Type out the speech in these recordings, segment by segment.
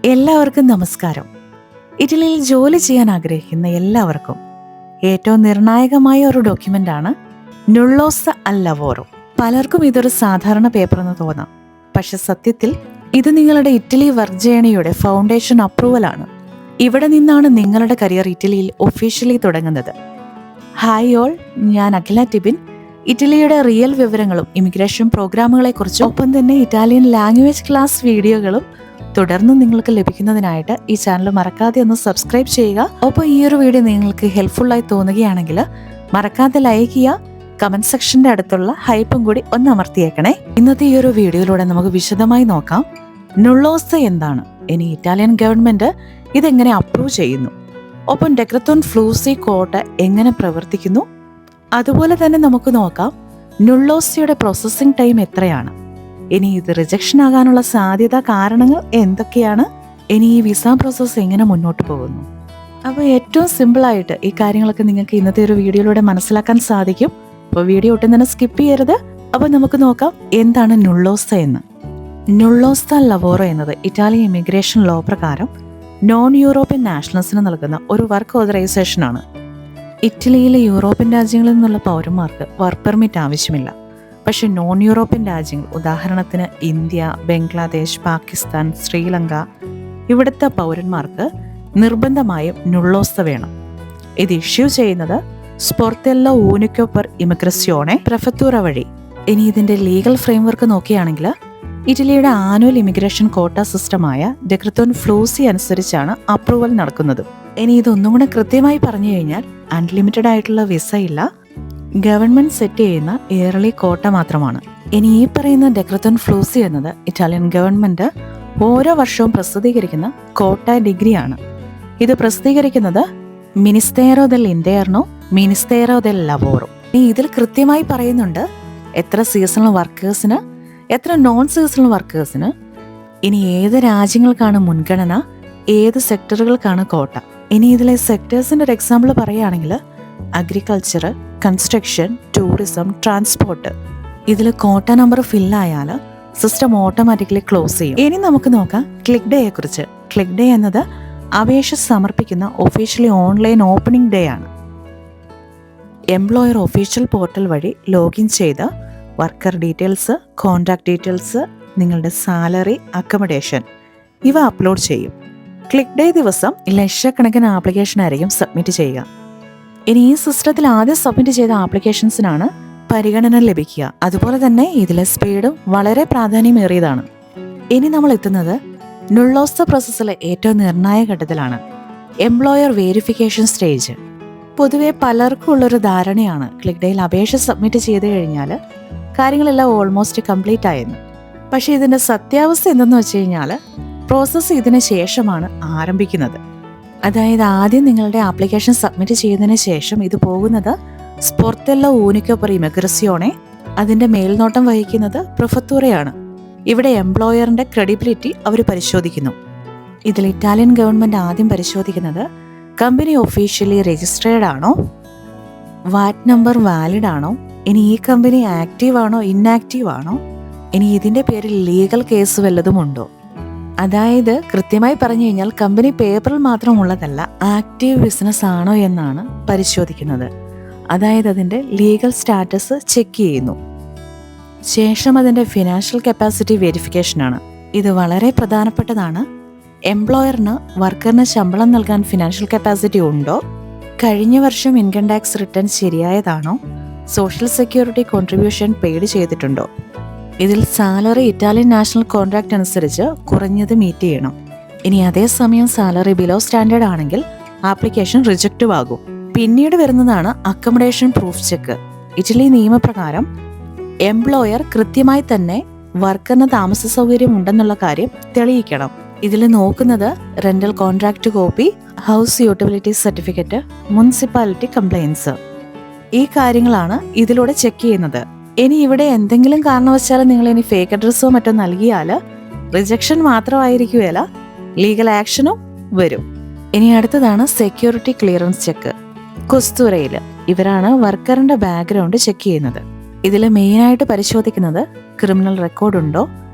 എല്ലാവർക്കും നമസ്കാരം. ഇറ്റലിയിൽ ജോലി ചെയ്യാൻ ആഗ്രഹിക്കുന്ന എല്ലാവർക്കും ഏറ്റവും നിർണായകമായ ഒരു ഡോക്യുമെന്റാണ് നുള്ളോസ അൽ ലവോറോ. പലർക്കും ഇതൊരു സാധാരണ പേപ്പർ എന്ന് തോന്നാം, പക്ഷെ സത്യത്തിൽ ഇത് നിങ്ങളുടെ ഇറ്റലി വർക്ക് ജേണിയുടെ ഫൗണ്ടേഷൻ അപ്രൂവലാണ്. ഇവിടെ നിന്നാണ് നിങ്ങളുടെ കരിയർ ഇറ്റലിയിൽ ഒഫീഷ്യലി തുടങ്ങുന്നത്. ഹായ് ഓൾ, ഞാൻ അഖില ടിബിൻ. ഇറ്റലിയുടെ റിയൽ വിവരങ്ങളും ഇമിഗ്രേഷൻ പ്രോഗ്രാമുകളെക്കുറിച്ചും ഒപ്പം തന്നെ ഇറ്റാലിയൻ ലാംഗ്വേജ് ക്ലാസ് വീഡിയോകളും തുടർന്ന് നിങ്ങൾക്ക് ലഭിക്കുന്നതിനായിട്ട് ഈ ചാനൽ മറക്കാതെ ഒന്ന് സബ്സ്ക്രൈബ് ചെയ്യുക. ഒപ്പം ഈ ഒരു വീഡിയോ നിങ്ങൾക്ക് ഹെൽപ്ഫുള്ളായി തോന്നുകയാണെങ്കിൽ മറക്കാതെ ലൈക്ക് ചെയ്യുക. കമന്റ് സെക്ഷന്റെ അടുത്തുള്ള ഹൈപ്പും കൂടി ഒന്ന് അമർത്തിയേക്കണേ. ഇന്നത്തെ ഈ ഒരു വീഡിയോയിലൂടെ നമുക്ക് വിശദമായി നോക്കാം നുള്ളോസ എന്താണ്, ഇനി ഇറ്റാലിയൻ ഗവൺമെന്റ് ഇതെങ്ങനെ അപ്രൂവ് ചെയ്യുന്നു, ഒപ്പം ഡെക്രത്തോൺ ഫ്ലൂസി കോട്ട എങ്ങനെ പ്രവർത്തിക്കുന്നു. അതുപോലെ തന്നെ നമുക്ക് നോക്കാം നുള്ളോസയുടെ പ്രോസസ്സിംഗ് ടൈം എത്രയാണ്, ഇനി ഇത് റിജക്ഷൻ ആകാനുള്ള സാധ്യത കാരണങ്ങൾ എന്തൊക്കെയാണ്, ഇനി ഈ വിസ പ്രോസസ്സ് എങ്ങനെ മുന്നോട്ട് പോകുന്നു. അപ്പോൾ ഏറ്റവും സിമ്പിളായിട്ട് ഈ കാര്യങ്ങളൊക്കെ നിങ്ങൾക്ക് ഇന്നത്തെ ഒരു വീഡിയോയിലൂടെ മനസ്സിലാക്കാൻ സാധിക്കും. അപ്പോൾ വീഡിയോ ഒട്ടും തന്നെ സ്കിപ്പ് ചെയ്യരുത്. അപ്പോൾ നമുക്ക് നോക്കാം എന്താണ് നുള്ളോസ എന്ന്. നുള്ളോസ ലവോറോ എന്നത് ഇറ്റാലിയൻ ഇമിഗ്രേഷൻ ലോ പ്രകാരം നോൺ യൂറോപ്യൻ നാഷണൽസിന് നൽകുന്ന ഒരു വർക്ക് ഓതറൈസേഷനാണ്. ഇറ്റലിയിലെ യൂറോപ്യൻ രാജ്യങ്ങളിൽ നിന്നുള്ള പൗരന്മാർക്ക് വർക്ക് പെർമിറ്റ് ആവശ്യമില്ല. പക്ഷെ നോൺ യൂറോപ്യൻ രാജ്യങ്ങൾ, ഉദാഹരണത്തിന് ഇന്ത്യ, ബംഗ്ലാദേശ്, പാകിസ്ഥാൻ, ശ്രീലങ്ക, ഇവിടുത്തെ പൗരന്മാർക്ക് നിർബന്ധമായും നുള്ളോസ വേണം. ഇത് ഇഷ്യൂ ചെയ്യുന്നത് സ്പോർട്ടെല്ലോ ഊനിക്കോ പെർ ഇമിഗ്രസിയോണെ പ്രഫത്തൂറ വഴി. ഇനി ഇതിന്റെ ലീഗൽ ഫ്രെയിംവർക്ക് നോക്കുകയാണെങ്കിൽ ഇറ്റലിയുടെ ആനുവൽ ഇമിഗ്രേഷൻ കോട്ട സിസ്റ്റമായ ഡെക്രത്തോൺ ഫ്ലൂസി അനുസരിച്ചാണ് അപ്രൂവൽ നടക്കുന്നത്. ഇനി ഇതൊന്നും കൂടെ കൃത്യമായി പറഞ്ഞു കഴിഞ്ഞാൽ അൺലിമിറ്റഡ് ആയിട്ടുള്ള വിസ ഇല്ല, ഗവൺമെന്റ് സെറ്റ് ചെയ്യുന്ന ഇയർലി കോട്ട മാത്രമാണ്. ഇനി ഈ പറയുന്ന ഡെക്രത്തോൺ ഫ്ലൂസി എന്നത് ഇറ്റാലിയൻ ഗവൺമെന്റ് ഓരോ വർഷവും പ്രസിദ്ധീകരിക്കുന്ന കോട്ട ഡിഗ്രിയാണ്. ഇത് പ്രസിദ്ധീകരിക്കുന്നത് മിനിസ്റ്റേറോ ദെൽ ഇന്റേർനോ, മിനിസ്റ്റേറോ ദെൽ ലവോറോ. ഇനി ഇതിൽ കൃത്യമായി പറയുന്നുണ്ട് എത്ര സീസണൽ വർക്കേഴ്സിന്, എത്ര നോൺ സീസണൽ വർക്കേഴ്സിന്, ഇനി ഏത് രാജ്യങ്ങൾക്കാണ് മുൻഗണന, ഏത് സെക്ടറുകൾക്കാണ് കോട്ട. ഇനി ഇതിലെ സെക്ടേഴ്സിന്റെ ഒരു എക്സാമ്പിൾ പറയുകയാണെങ്കിൽ അഗ്രികൾച്ചർ, കൺസ്ട്രക്ഷൻ, ടൂറിസം, ട്രാൻസ്പോർട്ട്. ഇതിൽ കോട്ട നമ്പർ ഫില്ലായാൽ സിസ്റ്റം ഓട്ടോമാറ്റിക്കലി ക്ലോസ് ചെയ്യും. ഇനി നമുക്ക് നോക്കാം ക്ലിക്ക് ഡേയെ കുറിച്ച്. ക്ലിക്ക് ഡേ എന്നത് അപേക്ഷ സമർപ്പിക്കുന്ന ഒഫീഷ്യലി ഓൺലൈൻ ഓപ്പണിംഗ് ഡേ ആണ്. എംപ്ലോയർ ഒഫീഷ്യൽ പോർട്ടൽ വഴി ലോഗിൻ ചെയ്ത് വർക്കർ ഡീറ്റെയിൽസ്, കോൺടാക്ട് ഡീറ്റെയിൽസ്, നിങ്ങളുടെ സാലറി, അക്കോമഡേഷൻ ഇവ അപ്ലോഡ് ചെയ്യും. ക്ലിക്ക് ഡേ ദിവസം ലക്ഷക്കണക്കിന് ആപ്ലിക്കേഷൻ ആയിരിക്കും സബ്മിറ്റ് ചെയ്യുക. ഇനി ഈ സിസ്റ്റത്തിൽ ആദ്യം സബ്മിറ്റ് ചെയ്ത ആപ്ലിക്കേഷൻസിനാണ് പരിഗണന ലഭിക്കുക. അതുപോലെ തന്നെ ഇതിലെ സ്പീഡും വളരെ പ്രാധാന്യമേറിയതാണ്. ഇനി നമ്മൾ എത്തുന്നത് നുള്ളോസ പ്രോസസ്സിലെ ഏറ്റവും നിർണായക ഘട്ടത്തിലാണ്, എംപ്ലോയർ വെരിഫിക്കേഷൻ സ്റ്റേജ്. പൊതുവെ പലർക്കും ഉള്ളൊരു ധാരണയാണ് ക്ലിക്ക് ഡേയിൽ അപേക്ഷ സബ്മിറ്റ് ചെയ്ത് കഴിഞ്ഞാൽ കാര്യങ്ങളെല്ലാം ഓൾമോസ്റ്റ് കംപ്ലീറ്റ് ആയെന്ന്. പക്ഷേ ഇതിൻ്റെ സത്യാവസ്ഥ എന്തെന്ന് വെച്ച് കഴിഞ്ഞാൽ പ്രോസസ്സ് ഇതിന് ശേഷമാണ് ആരംഭിക്കുന്നത്. അതായത് ആദ്യം നിങ്ങളുടെ ആപ്ലിക്കേഷൻ സബ്മിറ്റ് ചെയ്തതിന് ശേഷം ഇത് പോകുന്നത് സ്പോർട്ടെല്ലോ ഊനിക്കോ പെർ ഇമിഗ്രസിയോണെ. അതിൻ്റെ മേൽനോട്ടം വഹിക്കുന്നത് പ്രഫത്തൂറയാണ്. ഇവിടെ എംപ്ലോയറിൻ്റെ ക്രെഡിബിലിറ്റി അവർ പരിശോധിക്കുന്നു. ഇതിൽ ഇറ്റാലിയൻ ഗവൺമെൻറ് ആദ്യം പരിശോധിക്കുന്നത് കമ്പനി ഒഫീഷ്യലി രജിസ്ട്രേഡ് ആണോ, വാറ്റ് നമ്പർ വാലിഡ് ആണോ, ഇനി ഈ കമ്പനി ആക്റ്റീവ് ആണോ ഇൻആക്റ്റീവ് ആണോ, ഇനി ഇതിൻ്റെ പേരിൽ ലീഗൽ കേസ് വല്ലതും ഉണ്ടോ. അതായത് കൃത്യമായി പറഞ്ഞു കഴിഞ്ഞാൽ കമ്പനി പേപ്പറിൽ മാത്രമുള്ളതല്ല, ആക്റ്റീവ് ബിസിനസ് ആണോ എന്നാണ് പരിശോധിക്കുന്നത്. അതായത് അതിൻ്റെ ലീഗൽ സ്റ്റാറ്റസ് ചെക്ക് ചെയ്യുന്നു. ശേഷം അതിൻ്റെ ഫിനാൻഷ്യൽ കപ്പാസിറ്റി വെരിഫിക്കേഷനാണ്. ഇത് വളരെ പ്രധാനപ്പെട്ടതാണ്. എംപ്ലോയറിന് വർക്കറിന് ശമ്പളം നൽകാൻ ഫിനാൻഷ്യൽ കപ്പാസിറ്റി ഉണ്ടോ, കഴിഞ്ഞ വർഷം ഇൻകം ടാക്സ് റിട്ടേൺ ശരിയായതാണോ, സോഷ്യൽ സെക്യൂരിറ്റി കോൺട്രിബ്യൂഷൻ പെയ്ഡ് ചെയ്തിട്ടുണ്ടോ. ഇതിൽ സാലറി ഇറ്റാലിയൻ നാഷണൽ കോൺട്രാക്ട് അനുസരിച്ച് കുറഞ്ഞത് മീറ്റ് ചെയ്യണം. ഇനി അതേസമയം സാലറി ബിലോ സ്റ്റാൻഡേർഡ് ആണെങ്കിൽ ആപ്ലിക്കേഷൻ റിജക്റ്റീവ് ആകും. പിന്നീട് വരുന്നതാണ് അക്കോമഡേഷൻ പ്രൂഫ് ചെക്ക്. ഇറ്റലി നിയമപ്രകാരം എംപ്ലോയർ കൃത്യമായി തന്നെ വർക്കറിന് താമസ സൗകര്യം ഉണ്ടെന്നുള്ള കാര്യം തെളിയിക്കണം. ഇതിൽ നോക്കുന്നത് rental contract copy, house utility certificate, municipality compliance, ഈ കാര്യങ്ങളാണ് ഇതിലൂടെ ചെക്ക് ചെയ്യുന്നത്. ഇനി ഇവിടെ എന്തെങ്കിലും കാരണവശാൽ നിങ്ങൾ ഇനി ഫേക്ക് അഡ്രസ്സോ മറ്റോ നൽകിയാൽ റിജക്ഷൻ മാത്രമായിരിക്കുകയല്ല, ലീഗൽ ആക്ഷനും വരും. ഇനി അടുത്തതാണ് സെക്യൂരിറ്റി ക്ലിയറൻസ് ചെക്ക്. കൊസ്തൂരയിൽ ഇവരാണ് വർക്കറിന്റെ ബാക്ക്ഗ്രൗണ്ട് ചെക്ക് ചെയ്യുന്നത്. ഇതിൽ മെയിനായിട്ട് പരിശോധിക്കുന്നത് ക്രിമിനൽ റെക്കോർഡ് ഉണ്ടോ,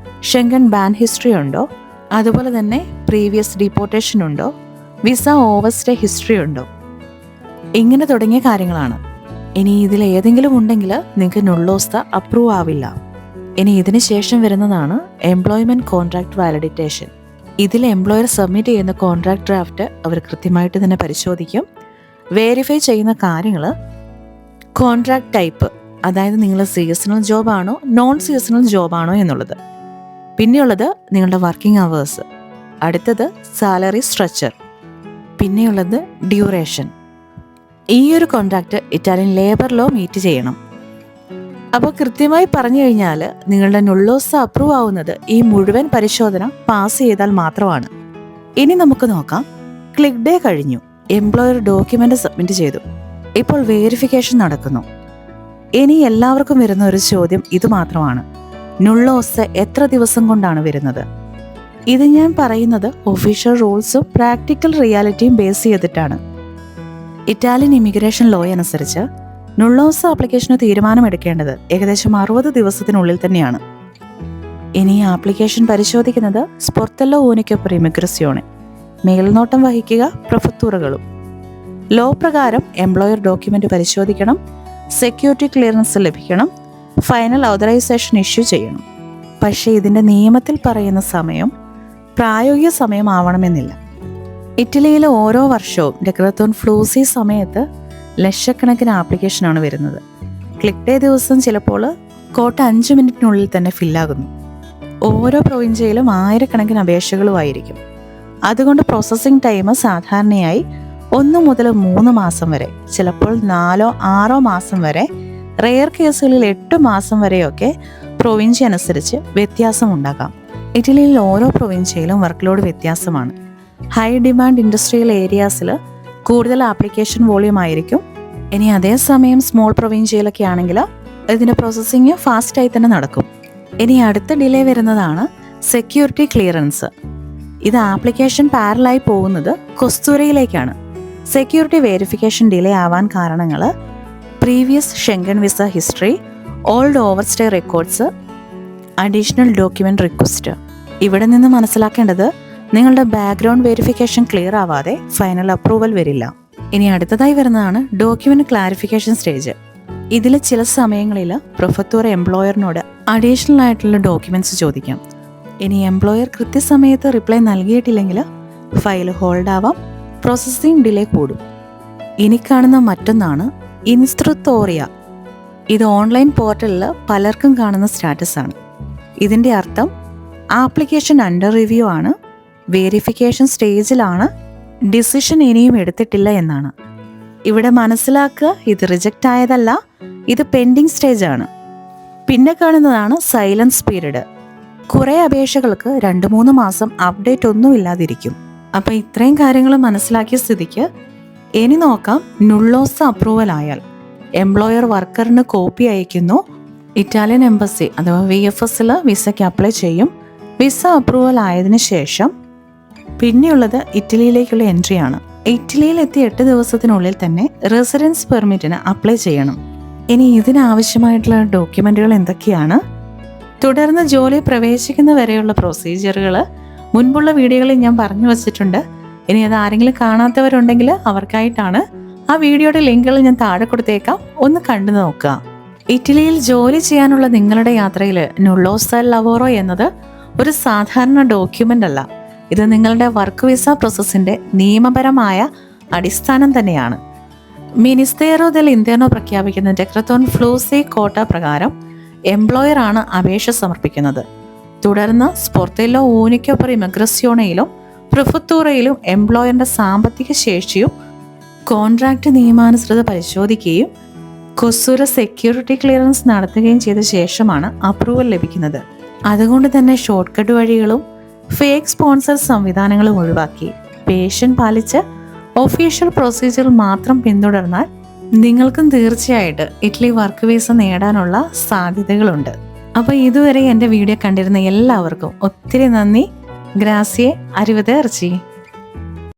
ഷെങ്കൻ ബാൻ ഹിസ്റ്ററി ഉണ്ടോ, അതുപോലെ തന്നെ പ്രീവിയസ് ഡിപ്പോർട്ടേഷൻ ഉണ്ടോ, വിസ ഓവർസ്റ്റേ ഹിസ്റ്ററി ഉണ്ടോ, ഇങ്ങനെ തുടങ്ങിയ കാര്യങ്ങളാണ്. ഇനി ഇതിൽ ഏതെങ്കിലും ഉണ്ടെങ്കിൽ നിങ്ങൾക്ക് നുള്ളോസ്ത അപ്രൂവ് ആവില്ല. ഇനി ഇതിന് ശേഷം വരുന്നതാണ് എംപ്ലോയ്മെന്റ് കോൺട്രാക്ട് വാലിഡിറ്റേഷൻ. ഇതിൽ എംപ്ലോയർ സബ്മിറ്റ് ചെയ്യുന്ന കോൺട്രാക്ട് ഡ്രാഫ്റ്റ് അവർ കൃത്യമായിട്ട് തന്നെ പരിശോധിക്കും. വേരിഫൈ ചെയ്യുന്ന കാര്യങ്ങൾ കോൺട്രാക്ട് ടൈപ്പ്, അതായത് നിങ്ങൾ സീസണൽ ജോബാണോ നോൺ സീസണൽ ജോബാണോ എന്നുള്ളത്. പിന്നെയുള്ളത് നിങ്ങളുടെ വർക്കിംഗ് അവേഴ്സ്. അടുത്തത് സാലറി സ്ട്രക്ചർ. പിന്നെയുള്ളത് ഡ്യൂറേഷൻ. ഈ ഒരു contract Italian labour law meet ചെയ്യണം. അപ്പോൾ കൃത്യമായി പറഞ്ഞു കഴിഞ്ഞാൽ നിങ്ങളുടെ നുള്ളോസ അപ്രൂവ് ആവുന്നത് ഈ മുഴുവൻ പരിശോധന പാസ് ചെയ്താൽ മാത്രമാണ്. ഇനി നമുക്ക് നോക്കാം. ക്ലിക്ക് ഡേ കഴിഞ്ഞു, എംപ്ലോയർ ഡോക്യുമെന്റ് സബ്മിറ്റ് ചെയ്തു, ഇപ്പോൾ വേരിഫിക്കേഷൻ നടക്കുന്നു. ഇനി എല്ലാവർക്കും വരുന്ന ഒരു ചോദ്യം ഇത് മാത്രമാണ്: നുള്ളോസ എത്ര ദിവസം കൊണ്ടാണ് വരുന്നത്? ഇത് ഞാൻ പറയുന്നത് ഒഫീഷ്യൽ റൂൾസും പ്രാക്ടിക്കൽ റിയാലിറ്റിയും ബേസ് ചെയ്തിട്ടാണ്. ഇറ്റാലിയൻ ഇമിഗ്രേഷൻ ലോ അനുസരിച്ച് നുള്ളോസ ആപ്ലിക്കേഷന് തീരുമാനമെടുക്കേണ്ടത് ഏകദേശം 60 ദിവസത്തിനുള്ളിൽ തന്നെയാണ്. ഇനി ആപ്ലിക്കേഷൻ പരിശോധിക്കുന്നത് സ്പോർട്ടെല്ലോ ഊനിക്കോ പെർ ഇമിഗ്രസിയോണെ, മേൽനോട്ടം വഹിക്കുക പ്രൊഫത്തൂറുകളും. ലോ പ്രകാരം എംപ്ലോയർ ഡോക്യുമെന്റ് പരിശോധിക്കണം, സെക്യൂരിറ്റി ക്ലിയറൻസ് ലഭിക്കണം, ഫൈനൽ ഓതറൈസേഷൻ ഇഷ്യൂ ചെയ്യണം. പക്ഷേ ഇതിൻ്റെ നിയമത്തിൽ പറയുന്ന സമയം പ്രായോഗിക സമയമാവണമെന്നില്ല. ഇറ്റലിയിലെ ഓരോ വർഷവും ഡെക്രത്തോൺ ഫ്ലൂസി സമയത്ത് ലക്ഷക്കണക്കിന് ആപ്ലിക്കേഷനാണ് വരുന്നത്. ക്ലിക്ക് ഡേ ദിവസം ചിലപ്പോൾ കോട്ട 5 മിനിറ്റിനുള്ളിൽ തന്നെ ഫില്ലാകുന്നു. ഓരോ പ്രൊവിൻഷ്യയിലും ആയിരക്കണക്കിന് അപേക്ഷകളുമായിരിക്കും. അതുകൊണ്ട് പ്രോസസ്സിംഗ് ടൈം സാധാരണയായി 1 മുതൽ 3 മാസം വരെ, ചിലപ്പോൾ 4-6 മാസം വരെ, റെയർ കേസുകളിൽ 8 മാസം വരെയൊക്കെ പ്രൊവിൻഷ്യ അനുസരിച്ച് വ്യത്യാസമുണ്ടാകാം. ഇറ്റലിയിൽ ഓരോ പ്രൊവിൻഷ്യയിലും വർക്ക് ലോഡ് വ്യത്യാസമാണ്. ഹൈ ഡിമാൻഡ് ഇൻഡസ്ട്രിയൽ ഏരിയാസിൽ കൂടുതൽ ആപ്ലിക്കേഷൻ വോളിയം ആയിരിക്കും. ഇനി അതേസമയം സ്മോൾ പ്രൊവിൻഷ്യയിലൊക്കെ ആണെങ്കിൽ ഇതിൻ്റെ പ്രോസസ്സിങ് ഫാസ്റ്റായി തന്നെ നടക്കും. ഇനി അടുത്ത ഡിലേ വരുന്നതാണ് സെക്യൂരിറ്റി ക്ലിയറൻസ്. ഇത് ആപ്ലിക്കേഷൻ പാരലായി പോകുന്നത് കൊസ്തൂരയിലേക്കാണ്. സെക്യൂരിറ്റി വെരിഫിക്കേഷൻ ഡിലേ ആവാൻ കാരണങ്ങൾ previous Schengen visa history, old overstay records, additional document request. ഇവിടെ നിന്ന് മനസ്സിലാക്കേണ്ടത് നിങ്ങളുടെ ബാക്ക്ഗ്രൗണ്ട് വെരിഫിക്കേഷൻ ക്ലിയർ ആവാതെ ഫൈനൽ അപ്രൂവൽ വരില്ല. ഇനി അടുത്തതായി വരുന്നതാണ് ഡോക്യുമെന്റ് ക്ലാരിഫിക്കേഷൻ സ്റ്റേജ്. ഇതിൽ ചില സമയങ്ങളിൽ പ്രൊഫത്തൂർ എംപ്ലോയറിനോട് അഡീഷണൽ ആയിട്ടുള്ള ഡോക്യുമെന്റ്സ് ചോദിക്കാം. ഇനി എംപ്ലോയർ കൃത്യസമയത്ത് റിപ്ലൈ നൽകിയിട്ടില്ലെങ്കിൽ ഫയൽ ഹോൾഡ് ആവാം, പ്രോസസ്സിംഗ് ഡിലേ കൂടും. ഇനി കാണുന്ന മറ്റൊന്നാണ് ഇൻസ്ട്രുത്തോറിയ. ഇത് ഓൺലൈൻ പോർട്ടലിൽ പലർക്കും കാണുന്ന സ്റ്റാറ്റസ് ആണ്. ഇതിൻ്റെ അർത്ഥം ആപ്ലിക്കേഷൻ അണ്ടർ റിവ്യൂ ആണ്, വേരിഫിക്കേഷൻ സ്റ്റേജിലാണ്, ഡിസിഷൻ ഇനിയും എടുത്തിട്ടില്ല എന്നാണ്. ഇവിടെ മനസ്സിലാക്കുക, ഇത് റിജക്റ്റ് ആയതല്ല, ഇത് പെൻഡിങ് സ്റ്റേജ് ആണ്. പിന്നെ കാണുന്നതാണ് സൈലൻസ് പീരീഡ്. കുറേ അപേക്ഷകൾക്ക് 2-3 മാസം അപ്ഡേറ്റ് ഒന്നും ഇല്ലാതിരിക്കും. അപ്പം ഇത്രയും കാര്യങ്ങൾ മനസ്സിലാക്കിയ സ്ഥിതിക്ക് ഇനി നോക്കാം. നുള്ളോസ അപ്രൂവൽ ആയാൽ എംപ്ലോയർ വർക്കറിന് കോപ്പി അയക്കുന്നു. ഇറ്റാലിയൻ എംബസി അഥവാ VFSൽ വിസയ്ക്ക് അപ്ലൈ ചെയ്യും. വിസ അപ്രൂവൽ ആയതിനു ശേഷം പിന്നെയുള്ളത് ഇറ്റലിയിലേക്കുള്ള എൻട്രിയാണ്. ഇറ്റലിയിൽ എത്തി 8 ദിവസത്തിനുള്ളിൽ തന്നെ റെസിഡൻസ് പെർമിറ്റിന് അപ്ലൈ ചെയ്യണം. ഇനി ഇതിനാവശ്യമായിട്ടുള്ള ഡോക്യുമെന്റുകൾ എന്തൊക്കെയാണ്? തുടർന്ന് ജോലി പ്രവേശിക്കുന്ന വരെയുള്ള പ്രൊസീജിയറുകൾ മുൻപുള്ള വീഡിയോകളിൽ ഞാൻ പറഞ്ഞു വച്ചിട്ടുണ്ട്. ഇനി അത് ആരെങ്കിലും കാണാത്തവരുണ്ടെങ്കിൽ അവർക്കായിട്ടാണ്. ആ വീഡിയോയുടെ ലിങ്കുകൾ ഞാൻ താഴെ കൊടുത്തേക്കാം, ഒന്ന് കണ്ടു നോക്കുക. ഇറ്റലിയിൽ ജോലി ചെയ്യാനുള്ള നിങ്ങളുടെ യാത്രയിൽ നുള്ളോസ ലവോറോ എന്നത് ഒരു സാധാരണ ഡോക്യുമെന്റ് അല്ല. ഇത് നിങ്ങളുടെ വർക്ക് വിസ പ്രോസസ്സിന്റെ നിയമപരമായ അടിസ്ഥാനം തന്നെയാണ്. മിനിസ്തേറോ ദെൽ ഇന്റേർനോ പ്രഖ്യാപിക്കുന്ന ഡെക്രത്തോൺ ഫ്ലൂസി കോട്ട പ്രകാരം എംപ്ലോയർ ആണ് അപേക്ഷ സമർപ്പിക്കുന്നത്. തുടർന്ന് സ്പോർട്ടെല്ലോ ഊനിക്കോ പെർ ഇമിഗ്രസിയോണയിലും പ്രൊഫത്തൂറയിലും എംപ്ലോയറിന്റെ സാമ്പത്തിക ശേഷിയും കോൺട്രാക്ട് നിയമാനുസൃത പരിശോധിക്കുകയും കൊസൂര സെക്യൂരിറ്റി ക്ലിയറൻസ് നടത്തുകയും ചെയ്ത ശേഷമാണ് അപ്രൂവൽ ലഭിക്കുന്നത്. അതുകൊണ്ട് തന്നെ ഷോർട്ട് കട്ട് വഴികളും ഫേക്ക് സ്പോൺസർ സംവിധാനങ്ങളും ഒഴിവാക്കി പേഷ്യൻ പാലിച്ച് ഒഫീഷ്യൽ പ്രൊസീജിയർ മാത്രം പിന്തുടർന്നാൽ നിങ്ങൾക്കും തീർച്ചയായിട്ട് ഇറ്റലി വർക്ക് വിസ നേടാനുള്ള സാധ്യതകളുണ്ട്. അപ്പോൾ ഇതുവരെ എൻ്റെ വീഡിയോ കണ്ടിരുന്ന എല്ലാവർക്കും ഒത്തിരി നന്ദി. ഗ്രാസിയെ, അരിവതേർച്ചി.